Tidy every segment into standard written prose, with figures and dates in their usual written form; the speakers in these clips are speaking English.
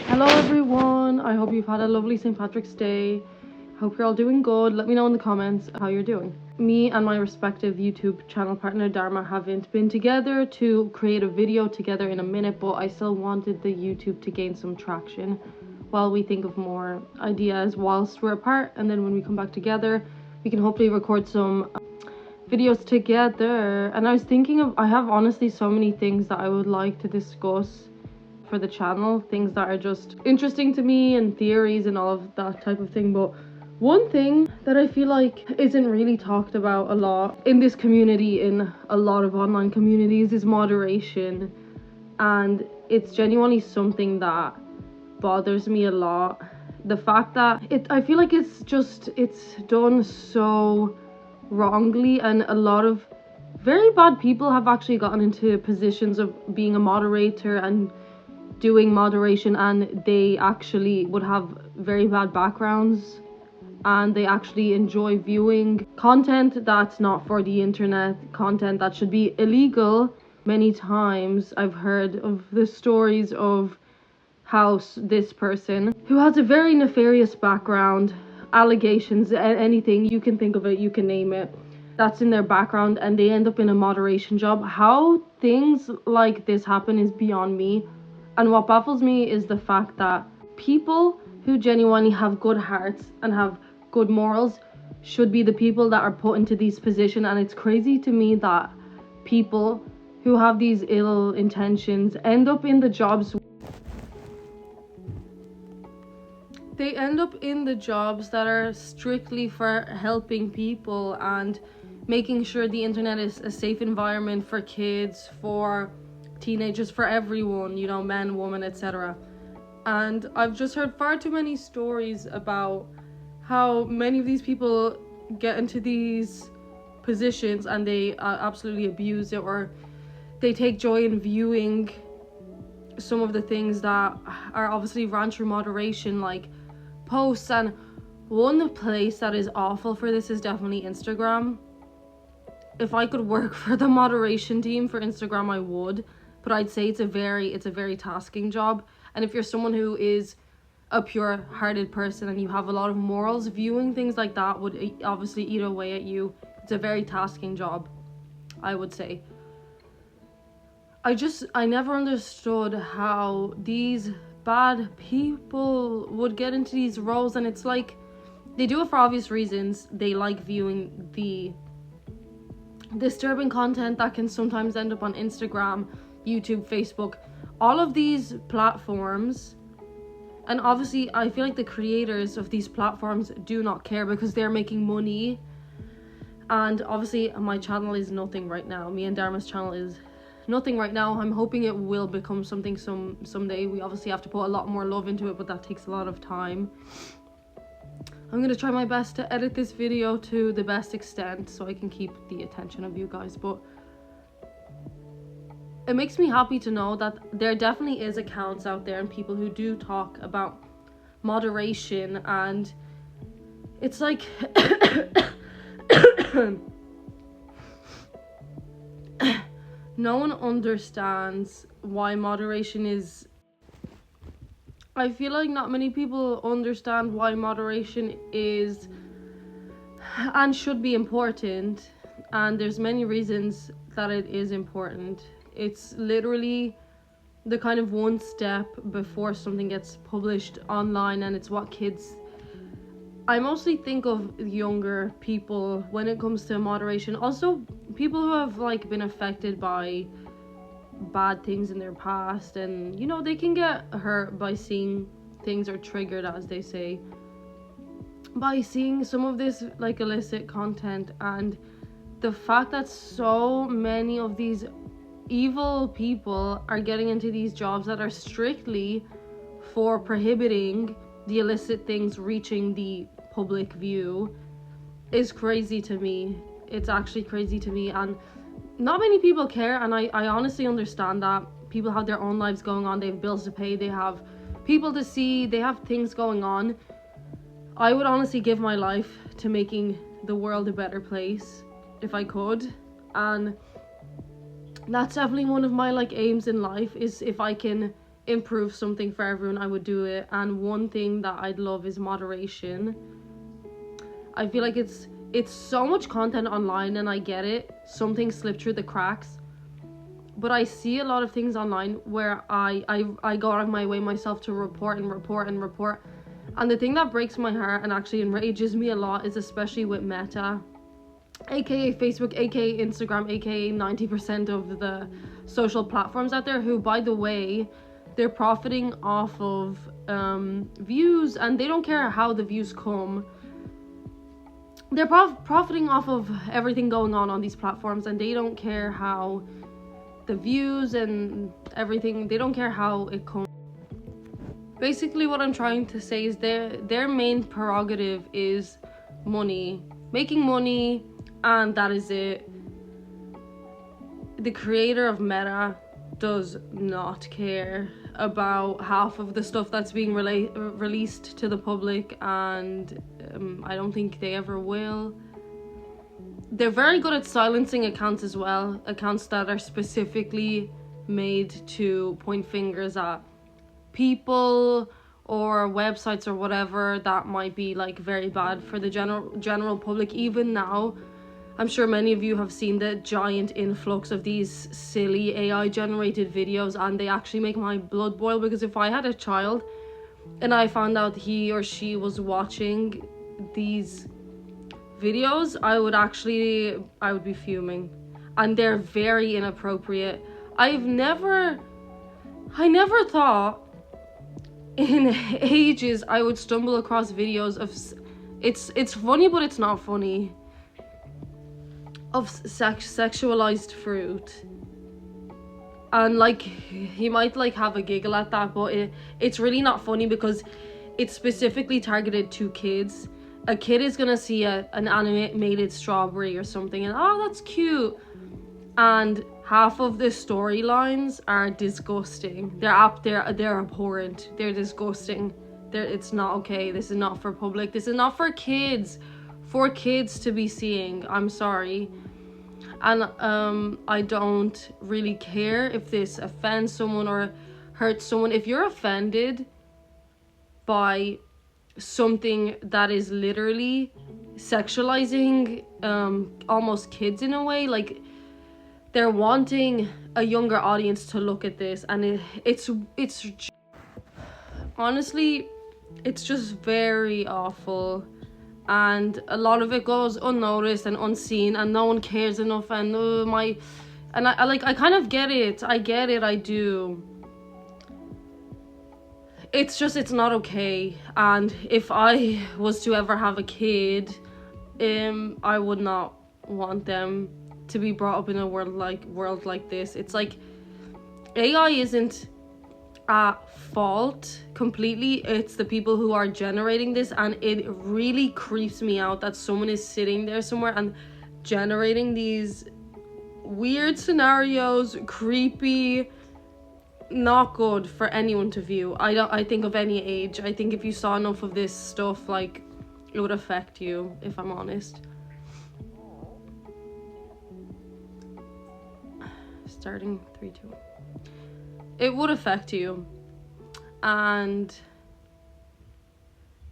Hello everyone, I hope you've had a lovely St. Patrick's Day. Hope you're all doing good. Let me know in the comments how you're doing. Me and my respective YouTube channel partner Dharma haven't been together to create a video together in a minute, but I still wanted the YouTube to gain some traction while we think of more ideas whilst we're apart, and then when we come back together we can hopefully record some videos together. And I was thinking I have honestly so many things that I would like to discuss for the channel, things that are just interesting to me and theories and all of that type of thing. But one thing that I feel like isn't really talked about a lot in this community, in a lot of online communities, is moderation. And it's genuinely something that bothers me a lot. The fact that I feel like it's done so wrongly, and a lot of very bad people have actually gotten into positions of being a moderator and doing moderation, and they actually would have very bad backgrounds, and they actually enjoy viewing content that's not for the internet, content that should be illegal. Many times I've heard of the stories of how this person who has a very nefarious background, allegations, anything you can think of it, you can name it, that's in their background, and they end up in a moderation job. How things like this happen is beyond me. And what baffles me is the fact that people who genuinely have good hearts and have good morals should be the people that are put into these positions. And it's crazy to me that people who have these ill intentions end up in the jobs. They end up in the jobs that are strictly for helping people and making sure the internet is a safe environment for kids, for teenagers, for everyone, you know, men, women, etc. And I've just heard far too many stories about how many of these people get into these positions and they absolutely abuse it, or they take joy in viewing some of the things that are obviously ran through moderation, like posts. And one place that is awful for this is definitely Instagram. If I could work for the moderation team for Instagram, I would, but I'd say it's a very tasking job. And if you're someone who is a pure-hearted person and you have a lot of morals, viewing things like that would obviously eat away at you. It's a very tasking job, I would say. I never understood how these bad people would get into these roles, and it's like they do it for obvious reasons. They like viewing the disturbing content that can sometimes end up on Instagram, YouTube, Facebook, all of these platforms. And obviously I feel like the creators of these platforms do not care because they're making money. And obviously my channel is nothing right now. Me and Dharma's channel is nothing right now. I'm hoping it will become something someday. We obviously have to put a lot more love into it, but that takes a lot of time. I'm gonna try my best to edit this video to the best extent so I can keep the attention of you guys, but it makes me happy to know that there definitely is accounts out there and people who do talk about moderation. And it's like no one understands why moderation is. I feel like not many people understand why moderation is and should be important, and there's many reasons that it is important. It's literally the kind of one step before something gets published online, and it's what kids, I mostly think of younger people when it comes to moderation. Also people who have like been affected by bad things in their past, and you know, they can get hurt by seeing things, or triggered, as they say, by seeing some of this like illicit content. And the fact that so many of these evil people are getting into these jobs that are strictly for prohibiting the illicit things reaching the public view is crazy to me. It's actually crazy to me, and not many people care. And I honestly understand that people have their own lives going on, they have bills to pay, they have people to see, they have things going on. I would honestly give my life to making the world a better place if I could, and that's definitely one of my like aims in life, is if I can improve something for everyone, I would do it. And one thing that I'd love is moderation. I feel like it's so much content online, and I get it, some things slip through the cracks, but I see a lot of things online where I go out of my way myself to report. And the thing that breaks my heart and actually enrages me a lot is especially with Meta, aka Facebook, aka Instagram, aka 90% of the social platforms out there, who, by the way, they're profiting off of views, and they don't care how the views come. They're profiting off of everything going on these platforms, and they don't care how the views and everything, they don't care how it comes. Basically what I'm trying to say is their main prerogative is money, making money, and that is it. The creator of Meta does not care about half of the stuff that's being released to the public, and I don't think they ever will. They're very good at silencing accounts as well, accounts that are specifically made to point fingers at people or websites or whatever that might be like very bad for the general public. Even now, I'm sure many of you have seen the giant influx of these silly AI generated videos, and they actually make my blood boil, because if I had a child and I found out he or she was watching these videos, I would be fuming. And they're very inappropriate. I never thought in ages I would stumble across videos of it's funny, but it's not funny, of sexualized fruit. And like, he might like have a giggle at that, but it's really not funny because it's specifically targeted to kids. A kid is gonna see an animated strawberry or something, and oh, that's cute. And half of the storylines are disgusting. They're abhorrent. They're disgusting. It's not okay. This is not for public. This is not for kids. For kids to be seeing. I'm sorry. And I don't really care if this offends someone or hurts someone. If you're offended by something that is literally sexualizing almost kids in a way, like they're wanting a younger audience to look at this, and it's honestly, it's just very awful, and a lot of it goes unnoticed and unseen, and no one cares enough. And I kind of get it. I do. It's just, it's not okay. And if I was to ever have a kid, I would not want them to be brought up in a world like this. It's like, AI isn't at fault completely. It's the people who are generating this, and it really creeps me out that someone is sitting there somewhere and generating these weird scenarios, creepy, not good for anyone to view. I think of any age. I think if you saw enough of this stuff, like, it would affect you, if I'm honest. Starting 3, 2. It would affect you, and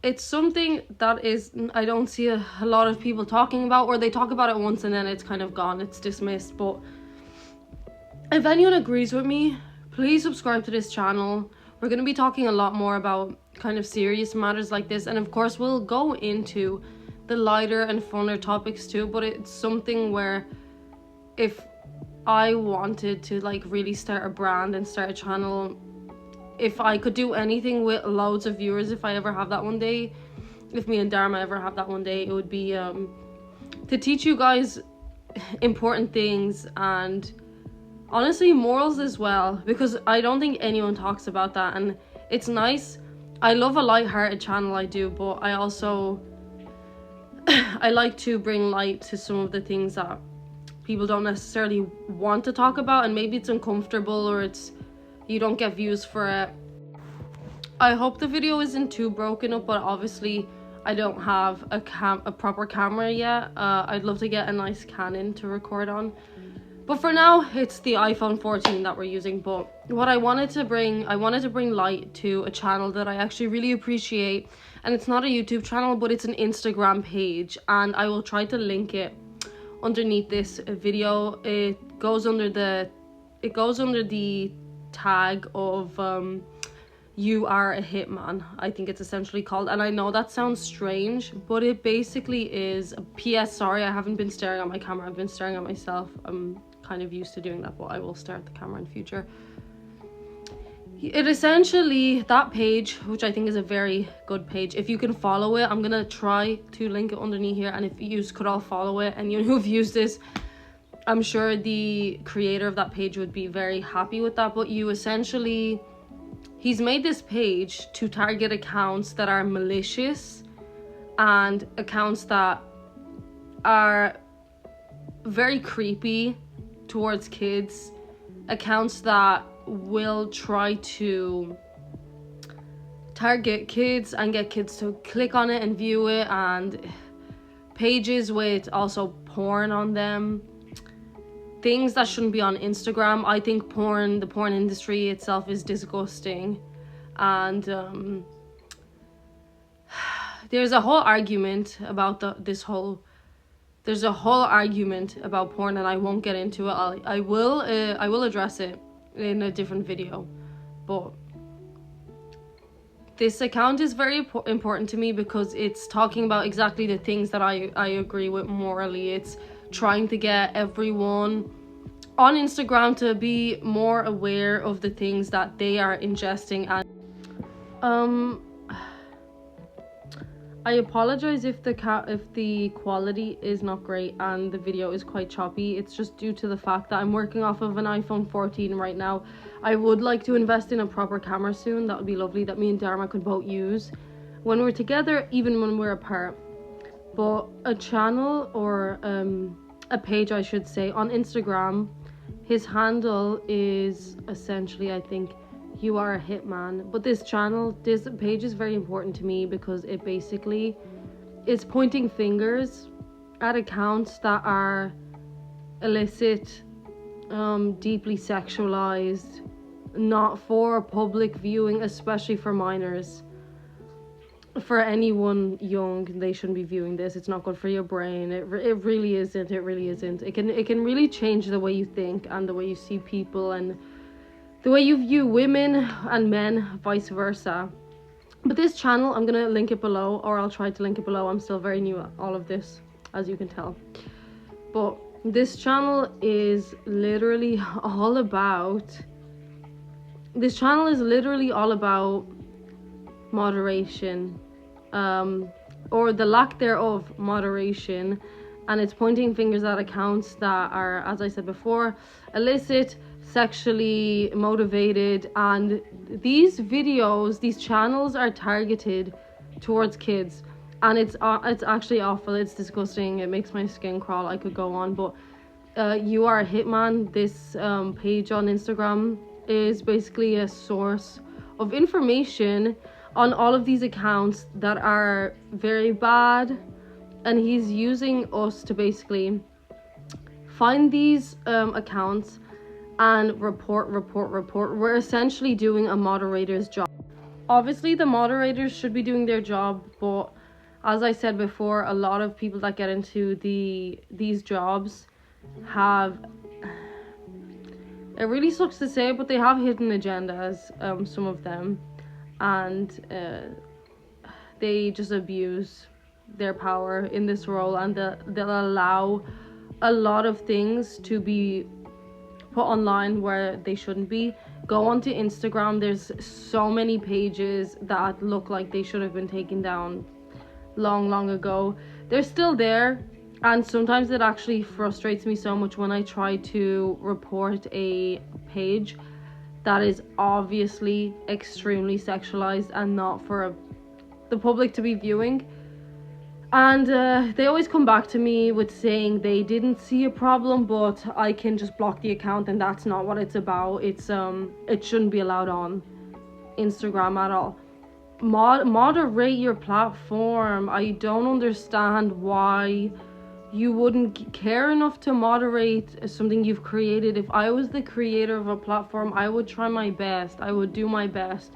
it's something that is, I don't see a lot of people talking about, or they talk about it once and then it's kind of gone, it's dismissed. But if anyone agrees with me, please subscribe to this channel. We're going to be talking a lot more about kind of serious matters like this, and of course we'll go into the lighter and funner topics too, but it's something where if I wanted to like really start a brand and start a channel, if I could do anything with loads of viewers, if I ever have that one day, if me and Dharma ever have that one day, it would be to teach you guys important things, and honestly morals as well, because I don't think anyone talks about that. And it's nice, I love a light-hearted channel, I do, but I also I like to bring light to some of the things that people don't necessarily want to talk about, and maybe it's uncomfortable or it's, you don't get views for it. I hope the video isn't too broken up, but obviously I don't have a proper camera yet. I'd love to get a nice Canon to record on, But for now, it's the iPhone 14 that we're using. But what I wanted to bring light to a channel that I actually really appreciate. And it's not a YouTube channel, but it's an Instagram page. And I will try to link it underneath this video. It goes under the tag of You Are a Hitman, I think it's essentially called. And I know that sounds strange, but it basically is. PS, sorry, I haven't been staring at my camera, I've been staring at myself. I'm kind of used to doing that, but I will stare at the camera in future. It essentially, that page, which I think is a very good page, if you can follow it, I'm gonna try to link it underneath here, and if you could all follow it, and you know who've used this, I'm sure the creator of that page would be very happy with that. But you essentially, he's made this page to target accounts that are malicious and accounts that are very creepy towards kids, accounts that will try to target kids and get kids to click on it and view it, and pages with also porn on them, things that shouldn't be on Instagram. I think the porn industry itself is disgusting, and there's a whole argument about there's a whole argument about porn, and I won't get into it. I will address it in a different video. But this account is very important to me because it's talking about exactly the things that I agree with morally. It's trying to get everyone on Instagram to be more aware of the things that they are ingesting. And I apologize if the quality is not great and the video is quite choppy. It's just due to the fact that I'm working off of an iPhone 14 right now. I would like to invest in a proper camera soon. That would be lovely, that me and Dharma could both use when we're together, even when we're apart. But a channel, or a page I should say, on Instagram, his handle is essentially, I think, You Are a Hitman. But this page is very important to me because it basically is pointing fingers at accounts that are illicit, deeply sexualized, not for public viewing, especially for minors. For anyone young, they shouldn't be viewing this. It's not good for your brain. It really isn't. It really isn't. It can really change the way you think and the way you see people and the way you view women and men, vice versa. But this channel, I'm gonna link it below, or I'll try to link it below. I'm still very new at all of this, as you can tell. But this channel is literally all about moderation, or the lack thereof moderation, and it's pointing fingers at accounts that are, as I said before, illicit, sexually motivated. And these channels are targeted towards kids, and it's actually awful. It's disgusting. It makes my skin crawl. I could go on, but You Are a Hitman, this page on Instagram, is basically a source of information on all of these accounts that are very bad, and he's using us to basically find these accounts and report. We're essentially doing a moderator's job. Obviously the moderators should be doing their job, but as I said before, a lot of people that get into these jobs have, it really sucks to say, but they have hidden agendas, some of them, and they just abuse their power in this role, and they'll allow a lot of things to be put online where they shouldn't be. Go onto Instagram, there's so many pages that look like they should have been taken down long ago. They're still there, and sometimes it actually frustrates me so much when I try to report a page that is obviously extremely sexualized and not for the public to be viewing. And they always come back to me with saying they didn't see a problem, but I can just block the account, and that's not what it's about. It's it shouldn't be allowed on Instagram at all. Moderate your platform. I don't understand why you wouldn't care enough to moderate something you've created. If I was the creator of a platform, I would try my best. I would do my best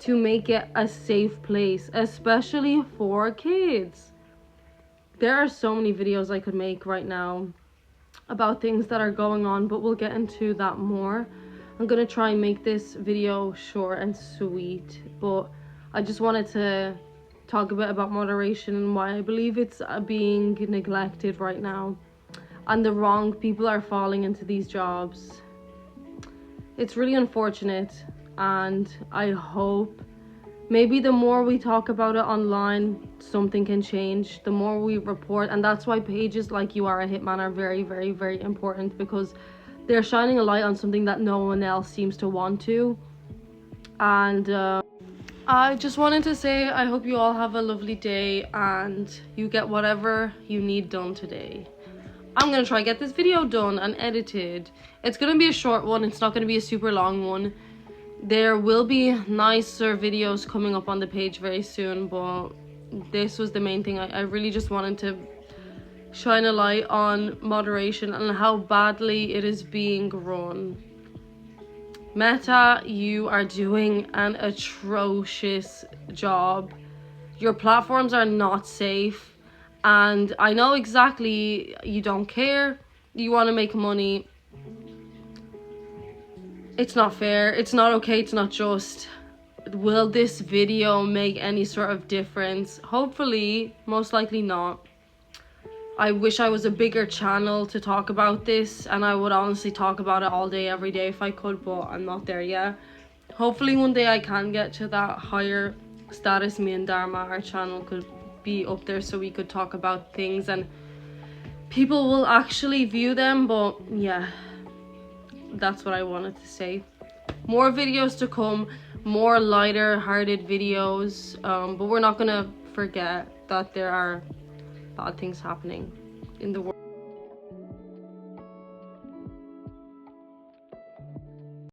to make it a safe place, especially for kids. There are so many videos I could make right now about things that are going on, but we'll get into that more. I'm gonna try and make this video short and sweet, but I just wanted to talk a bit about moderation and why I believe it's being neglected right now, and the wrong people are falling into these jobs. It's really unfortunate, and I hope maybe the more we talk about it online, something can change. The more we report, and that's why pages like You Are a Hitman are very, very, very important, because they're shining a light on something that no one else seems to want to. And I just wanted to say I hope you all have a lovely day and you get whatever you need done today. I'm gonna try get this video done and edited. It's gonna be a short one, it's not gonna be a super long one. There will be nicer videos coming up on the page very soon, but this was the main thing. I really just wanted to shine a light on moderation and how badly it is being run. Meta, you are doing an atrocious job. Your platforms are not safe, and I know exactly you don't care. You want to make money. It's not fair. It's not okay. It's not just. Will this video make any sort of difference? Hopefully, most likely not. I wish I was a bigger channel to talk about this, and I would honestly talk about it all day, every day if I could, but I'm not there yet. Hopefully one day I can get to that higher status. Me and Dharma, our channel could be up there so we could talk about things and people will actually view them. But yeah, that's what I wanted to say. More videos to come, more lighter hearted videos, but we're not gonna forget that there are bad things happening in the world.